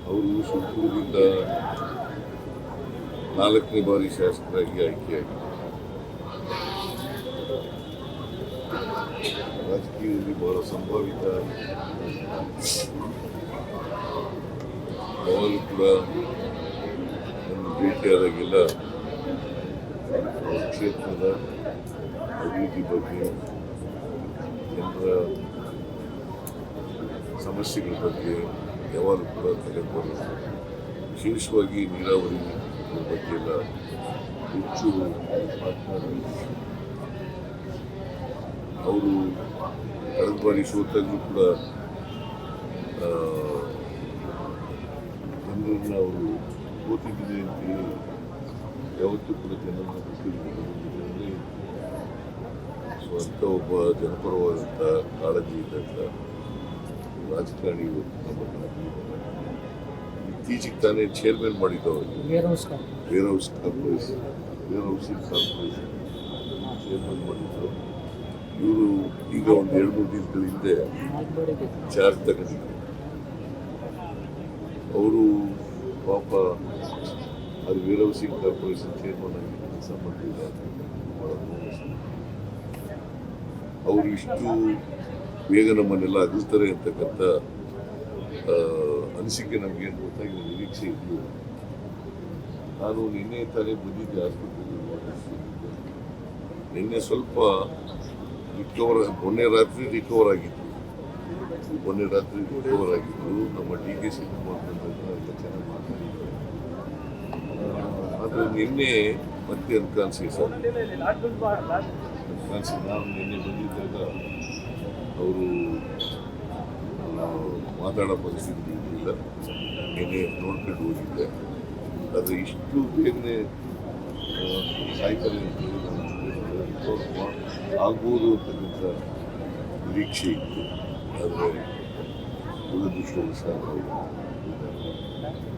ಅವರು ಸುರ್ಪುರದಿಂದ 4ನೇ ಬಾರಿ ಶಾಸಕರಾಗಿ ಆಯ್ಕೆಯಾಗಿ ರಾಜಕೀಯದಲ್ಲಿ ಬಹಳ ಸಂಭಾವಿತ. ಯಾವಾಗಲೂ ಕೂಡ ನನ್ನ ಭೇಟಿಯಾದಾಗೆಲ್ಲ ಕ್ಷೇತ್ರದ ಅಭಿವೃದ್ಧಿ ಬಗ್ಗೆ, ಜನರ ಸಮಸ್ಯೆಗಳ ಬಗ್ಗೆ ಯಾವಾಗಲೂ ಕೂಡ ತಲೆಬರು, ವಿಶೇಷವಾಗಿ ನೀರಾವರಿ ಬಗ್ಗೆ ಎಲ್ಲ ಹೆಚ್ಚು ಮಾತನಾಡಿ ಅವರು ಕಳೆದ ಬಾರಿ ಸೋತಾಗಲೂ ಕೂಡ ಜನರನ್ನು ಅವರು ಓದಿದ್ದೀನಿ ಅಂತೇಳಿ ಯಾವತ್ತೂ ಕೂಡ ಜನರನ್ನು ಬಿಟ್ಟಿದ್ದಾರೆ. ಸೊ ಅಂಥ ಒಬ್ಬ ಜನಪರವಾದಂಥ ಕಾಳಜಿ ಇದ್ದಂಥ ರಾಜಕಾರಣಿ ನಮ್ಮನ್ನು ಇತ್ತೀಚೆಗೆ ತಾನೇ ಚೇರ್ಮನ್ ಮಾಡಿದ್ದವರು ವೇರ್ ಹೌಸಿಂಗ್ ಕಾರ್ಪೊರೇಷನ್ ಚೇರ್ಮನ್ ಮಾಡಿದ್ರು. ಇವರು ಈಗ ಒಂದು 2-3 ದಿನಗಳ ಹಿಂದೆ ಚಾರ್ಜ್ ತಗೊಂಡಿದ್ರು. ಅವರು ಪಾಪ ಅದು ವೇರ್ ಹೌಸಿಂಗ್ ಕಾರ್ಪೊರೇಷನ್ ಚೇರ್ಮನ್ ಆಗಿ ಕೆಲಸ ಮಾಡಿದ್ದಾರೆ. ಅವರು ಇಷ್ಟು ಬೇಗ ನಮ್ಮನ್ನೆಲ್ಲ ಅಗಲ್ತಾರೆ ಅಂತಕ್ಕಂಥ ಅನಿಸಿಕೆ ನಮಗೇನು ಗೊತ್ತಾಗಿ ನಿರೀಕ್ಷೆ ಇದ್ದು, ನಾನು ನಿನ್ನೆ ತಾನೇ ಬಂದಿದ್ದೆ ಆಸ್ಪತ್ರೆಗೆ. ನಿನ್ನೆ ಸ್ವಲ್ಪ ಮೊನ್ನೆ ರಾತ್ರಿ ರಿಕವರ್ ಆಗಿತ್ತು. ನಮ್ಮ DK ಶಿವಕುಮಾರ್ ಎಲ್ಲ ಚೆನ್ನಾಗಿ ಮಾತಾಡಿದ್ದಾರೆ. ಆದರೆ ನಿನ್ನೆ ಮತ್ತೆ ಅನ್ಕಾನ್ಸಿಯಸ್ ನಾನು ನಿನ್ನೆ ಬಂದಿದ್ದಾಗ ಅವರು ಮಾತಾಡೋ ಪರಿಸ್ಥಿತಿ ಇರಲಿಲ್ಲ. ನಿನ್ನೆ ನೋಡ್ಕೊಂಡು ಹೋಗಿದ್ದೆ. ಆದರೆ ಇಷ್ಟು ಬೇಗನೆ ಸಾಯ್ತಾರೆ ಅಂತೇಳಿ ಆಗ್ಬೋದು ಅಂತಕ್ಕಂಥ ನಿರೀಕ್ಷೆ ಇತ್ತು. ಆದರೆ ದುರದೃಷ್ಟವಶಾತ್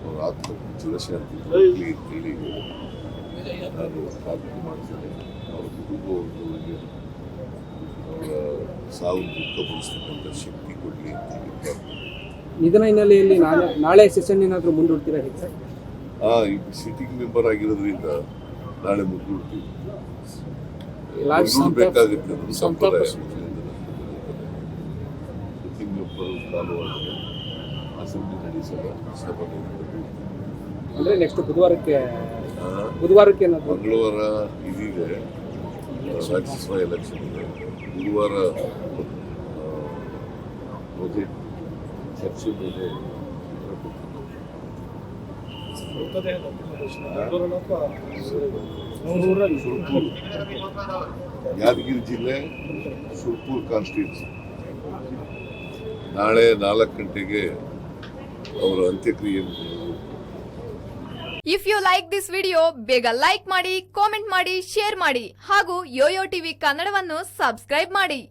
ಅವರ ಆತ್ಮಕ್ಕೆ ಚಿರಶಾಂತಿ ಕೊಡಲಿ ಅಂತೇಳಿ ನಾನು ಪ್ರಾರ್ಥನೆ ಮಾಡ್ತೇನೆ. ಅವರ ಕುಟುಂಬವರಿಗೆ ಅವರ ಸಾವು ದುಃಖಪಡಿಸ್ತಕ್ಕಂಥ ಶಕ್ತಿ ಕೊಡಲಿ ಅಂತೇಳಿ ಪ್ರಾರ್ಥನೆ. ನಿಧನ ಹಿನ್ನೆಲೆಯಲ್ಲಿ ನಾಳೆ ಸೆಷನ್ ಏನಾದರೂ ಮುಂದೂಡ್ತೀರಾ ಸರ್? ಈಗ ಸಿಟ್ಟಿಂಗ್ ಮೆಂಬರ್ ಆಗಿರೋದ್ರಿಂದ ನಾಳೆ ಮುಂದೂಡ್ತೀವಿ. ಬೇಕಾಗುತ್ತೆ ಅನ್ನೋದು ಸಂಪ್ರದಾಯ. ಸಿಟ್ಟಿಂಗ್ ಮೆಂಬರ್ ಕಾಲುವಾಗ ಅಸೆಂಬ್ಲಿ ನಡೆಸಲ್ಲ, ಸಭೆ ಅಂದರೆ ನೆಕ್ಸ್ಟ್ ಬುಧವಾರಕ್ಕೆ ಮಂಗಳವಾರ ಇದೀಗ ರಾಜ್ಯಸಭಾ ಎಲೆಕ್ಷನ್ ಇದೆ. ಗುರುವಾರ ಬಜೆಟ್ ಚರ್ಚೆ ಮೇಲೆ ಯಾದಗಿರಿ ಜಿಲ್ಲೆ ಸುರ್ಪುರ್ ಕಾನ್ಸ್ಟಿಟ್ಯೂನ್ಸಿ ನಾಳೆ 4 ಗಂಟೆಗೆ ಅವರ ಅಂತ್ಯಕ್ರಿಯೆ. If you like this video ಬೇಗ ಲೈಕ್ ಮಾಡಿ, ಕಾಮೆಂಟ್ ಮಾಡಿ, ಶೇರ್ ಮಾಡಿ ಹಾಗೂ ಯೋಯೋ ಟಿವಿ ಕನ್ನಡವನ್ನು ಸಬ್ಸ್ಕ್ರೈಬ್ ಮಾಡಿ.